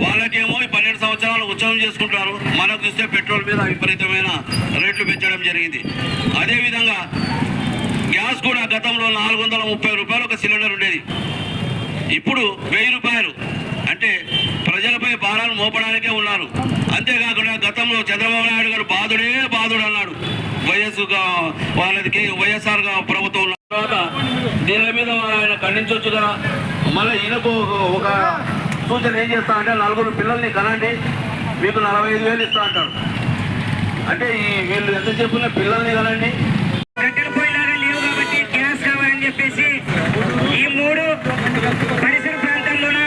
వాళ్ళకేమో 12 సంవత్సరాలు ఉత్సవం చేసుకుంటారు. మనకు చూస్తే పెట్రోల్ మీద విపరీతమైన రేట్లు పెంచడం జరిగింది. అదేవిధంగా గ్యాస్ కూడా గతంలో 430 రూపాయలు ఒక సిలిండర్ ఉండేది, ఇప్పుడు 1000 రూపాయలు. అంటే ప్రజలపై భారాలు మోపడానికే ఉన్నారు. అంతేకాకుండా గతంలో చంద్రబాబు నాయుడు గారు బాధుడు అన్నాడు. వాళ్ళకి వైఎస్ఆర్ ప్రభుత్వం ఉన్న తర్వాత దీని మీద ఆయన ఖండించవచ్చు కదా. మళ్ళీ ఈయనకు ఒక సూచన ఏం చేస్తా అంటే 4 పిల్లల్ని కనండి, మీకు 45,000 ఇస్తా అంటాడు. అంటే వీళ్ళు ఎంత చెప్పున్న పిల్లల్ని కనండి. కట్టెల పొయ్యిలాగా లేవు కాబట్టి గ్యాస్ కావాలని చెప్పేసి ఈ 3 పరిసర ప్రాంతాల్లోన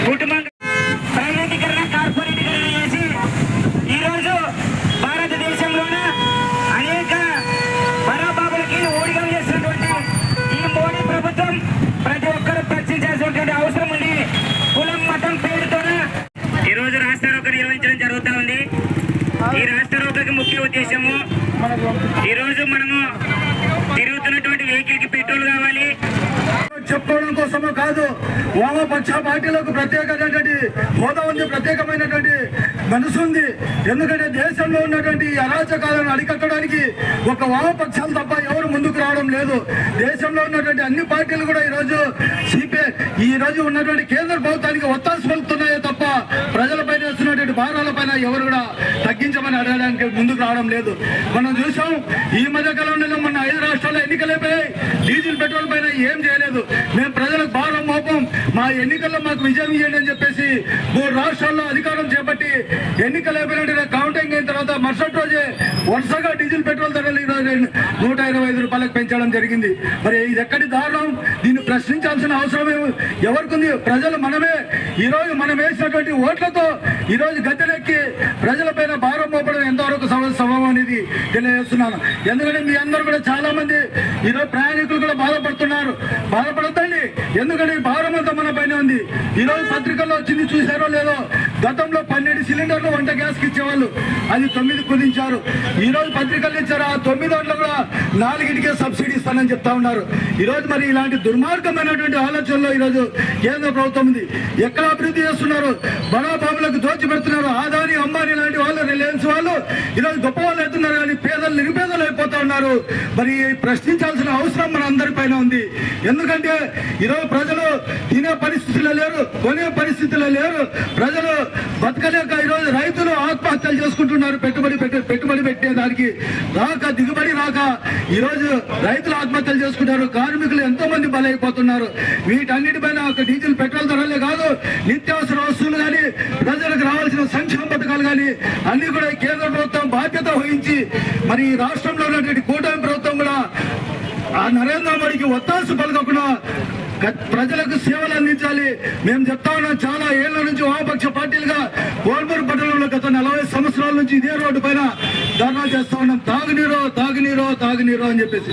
కుటుంబం ప్రైవేటీకరణ, కార్పొరేటీకరణ చేసి ఈరోజు భారతదేశంలోన అనేక బరాబాబులకి ఓడిగం చేసినటువంటి ఈ మోడీ ప్రభుత్వం ప్రతి ఒక్కరూ ప్రశ్నించాల్సినటువంటి అవసరం ఉంది. కులం మతం పేరుతోన ఈరోజు రాష్ట్ర రోకో నిర్వహించడం జరుగుతూ ఉంది. ఈ రాష్ట్ర రోకోకి ముఖ్య ఉద్దేశము, ఈరోజు మనము తిరుగుతున్నటువంటి వెహికల్ కి పెట్రోల్ కావాలి చెప్పుకోవడం కోసమో కాదు. వామపక్ష పార్టీలకు ప్రత్యేకమైనటువంటి హోదా ఉంది, ప్రత్యేకమైనటువంటి మనసు ఉంది. ఎందుకంటే దేశంలో ఉన్నటువంటి అరాచకాలను అరికట్టడానికి ఒక వామపక్షాలు తప్ప ఎవరు ముందుకు రావడం లేదు. దేశంలో ఉన్నటువంటి అన్ని పార్టీలు కూడా ఈరోజు ఈరోజు ఉన్నటువంటి కేంద్ర ప్రభుత్వానికి ఒత్తాసు పలుకుతున్నాయే తప్ప ప్రజలపైన వస్తున్నటువంటి భారాలపైన ఎవరు కూడా తగ్గించమని అడగడానికి ముందుకు రావడం లేదు. మనం చూసాం ఈ మధ్య కాలంలో మన 5 రాష్ట్రాల్లో ఎన్నికలైపోయాయి. డీజిల్ పెట్రోల్ పైన ఏం చేయలేదు. మేము ప్రజలకు భారం మోపం, మా ఎన్నికల్లో మాకు విజయం ఇవ్వండి అని చెప్పేసి 3 రాష్ట్రాల్లో అధికారం చేపట్టి ఎన్నికలు అయిపోయినట్టు కౌంటింగ్ అయిన తర్వాత మరుసటి రోజే వరుసగా డీజిల్ పెట్రోల్ ధరలు 125 రూపాయలకు పెంచడం జరిగింది. మరి ఇది ఎక్కడి దారుణం? దీన్ని ప్రశ్నించాల్సిన అవసరం ఎవరికి ఉంది? ప్రజలు మనమే. ఈరోజు మనం వేసినటువంటి ఓట్లతో ఈరోజు గద్దెనెక్కి ప్రజలపైన భారం మోపడం ఎంతవరకు సబబు అనేది తెలియజేస్తున్నాను. ఎందుకంటే మీ అందరూ కూడా చాలా మంది ఈరోజు ప్రయాణికులు కూడా బాధపడద్దండి. ఎందుకంటే భారం అంతా మన పైన ఉంది. ఈరోజు పత్రికల్లో వచ్చింది, చూసారో లేదో, గతంలో 12 సిలిండర్లు వంట గ్యాస్కి ఇచ్చేవాళ్ళు, అది 9 కుదించారు. ఈరోజు పత్రికలు ఇచ్చారు, ఆ 9 దాంట్లో కూడా 4కే సబ్సిడీ ఇస్తానని చెప్తా ఉన్నారు. ఈరోజు మరి ఇలాంటి దుర్మార్గమైనటువంటి ఆలోచనలో ఈరోజు కేంద్ర ప్రభుత్వం ఉంది. ఎక్కడ అభివృద్ధి చేస్తున్నారు? బడాబాబులకు దోచి పెడుతున్నారు. ఆదాని, అంబానీ లాంటి వాళ్ళు, రిలయన్స్ వాళ్ళు ఈరోజు గొప్ప వాళ్ళు అవుతున్నారు, కానీ పేదలు నిరుపేదలు అయిపోతా ఉన్నారు. మరి ప్రశ్నించాల్సిన అవసరం మన అందరి పైన ఉంది. ఎందుకంటే ఈరోజు ప్రజలు తినే పరిస్థితుల్లో లేరు, కొనే పరిస్థితుల్లో లేరు. ప్రజలు బతకలేక ఈరోజు రైతులు ఆత్మహత్యలు చేసుకుంటున్నారు. పెట్టుబడి పెట్టేదానికి రాక, దిగుబడి రాక ఈరోజు రైతులు ఆత్మహత్యలు చేసుకుంటారు. కార్మికులు ఎంతో మంది బలైపోతున్నారు. వీటన్నిటిపైన ఒక డీజిల్ పెట్రోల్ ధరలే కాదు, నిత్యావసర వస్తువులు కానీ, ప్రజలకు రావాల్సిన సంక్షేమ పథకాలు కానీ అన్ని కూడా కేంద్ర ప్రభుత్వం బాధ్యత వహించి మరి రాష్ట్రంలో ఉన్నటువంటి కూటమి ప్రభుత్వం కూడా ఆ నరేంద్ర మోడీకి ఒత్తాసు పలకకుండా ప్రజలకు సేవలు అందించాలి. మేము చెప్తా ఉన్నాం, చాలా ఏళ్ల నుంచి వామపక్ష పార్టీలుగా కోల్మూరు పట్టణంలో గత 40 సంవత్సరాల నుంచి ఇదే రోడ్డు పైన ధర్నా చేస్తా ఉన్నాం. తాగునీరు అని చెప్పేసి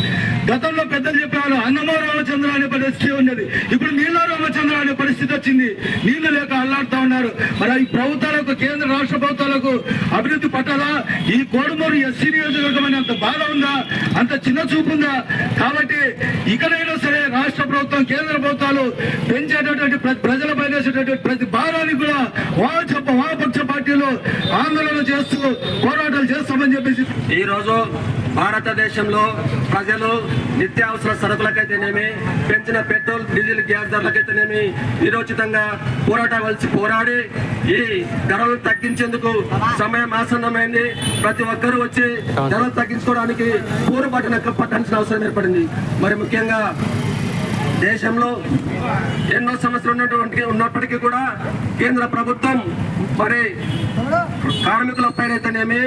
గతంలో పెద్దలు చెప్పారు. అన్నమో రామచంద్ర అనే పరిస్థితి ఉండేది, ఇప్పుడు నీళ్ళ రామచంద్ర అనే పరిస్థితి వచ్చింది. నీళ్లు లేక అల్లాడుతా ఉన్నారు. మరి ఈ ప్రభుత్వాలకు, కేంద్ర రాష్ట్ర ప్రభుత్వాలకు అభివృద్ధి పట్టాలా? ఈ కోడుమూరు ఎస్సీ నియోజకవర్గం అని అంత బాధ ఉందా? అంత చిన్న చూపు ఉందా? కాబట్టి ఇకనైనా సరే రాష్ట్ర ప్రభుత్వం, కేంద్ర ప్రభుత్వాలు పెంచేటటువంటి ప్రజలపై వేసేటటువంటి ప్రతి భారానికి కూడా వామపక్ష పార్టీలు ఆందోళన చేస్తూ పోరాటాలు చేస్తామని చెప్పేసి ఈరోజు భారతదేశంలో ప్రజలు నిత్యావసర సరుకులకైతేనేమి, పెంచిన పెట్రోల్, డీజిల్, గ్యాస్ ధరలకైతేనేమి విరోచితంగా పోరాడి ఈ ధరలు తగ్గించేందుకు సమయం ఆసన్నమైంది. ప్రతి ఒక్కరూ వచ్చి ధరలు తగ్గించుకోవడానికి పూరు పట్టాల్సిన అవసరం ఏర్పడింది. మరి ముఖ్యంగా దేశంలో ఎన్నో సమస్యలు ఉన్నప్పటికీ కూడా కేంద్ర ప్రభుత్వం మరి కార్మికులపైనైతేనేమి,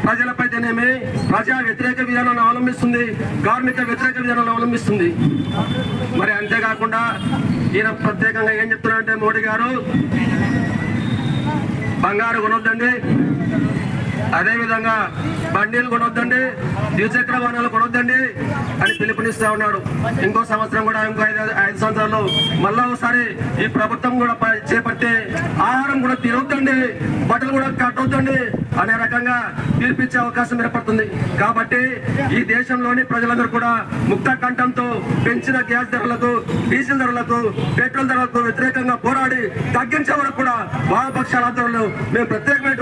ప్రజలపైతేనేమి ప్రజా వ్యతిరేక విధానాలను అవలంబిస్తుంది, కార్మిక వ్యతిరేక విధానాలను అవలంబిస్తుంది. మరి అంతేకాకుండా ఈయన ప్రత్యేకంగా ఏం చెప్తున్నారంటే, మోడీ గారు బంగారు కొనొద్దండి, అదేవిధంగా బండిలు కొనొద్దండి, ద్విచక్ర వాహనాలు కొనొద్దండి అని పిలుపునిస్తా ఉన్నాడు. ఇంకో సంవత్సరం కూడా, ఇంకో 5 సంవత్సరాలు మళ్ళా ఒకసారి ఈ ప్రభుత్వం కూడా చేపట్టి ఆహారం కూడా తినొద్దండి, బట్టలు కూడా కట్టొద్దండి అనే రకంగా తీర్పిచ్చే అవకాశం ఏర్పడుతుంది. కాబట్టి ఈ దేశంలోని ప్రజలందరూ కూడా ముక్త కంఠంతో పెంచిన గ్యాస్ ధరలకు, డీజిల్ ధరలకు, పెట్రోల్ ధరలకు వ్యతిరేకంగా పోరాడి తగ్గించే వరకు కూడా వామపక్షాల ఆధ్వర్యంలో మేము ప్రత్యేకమైన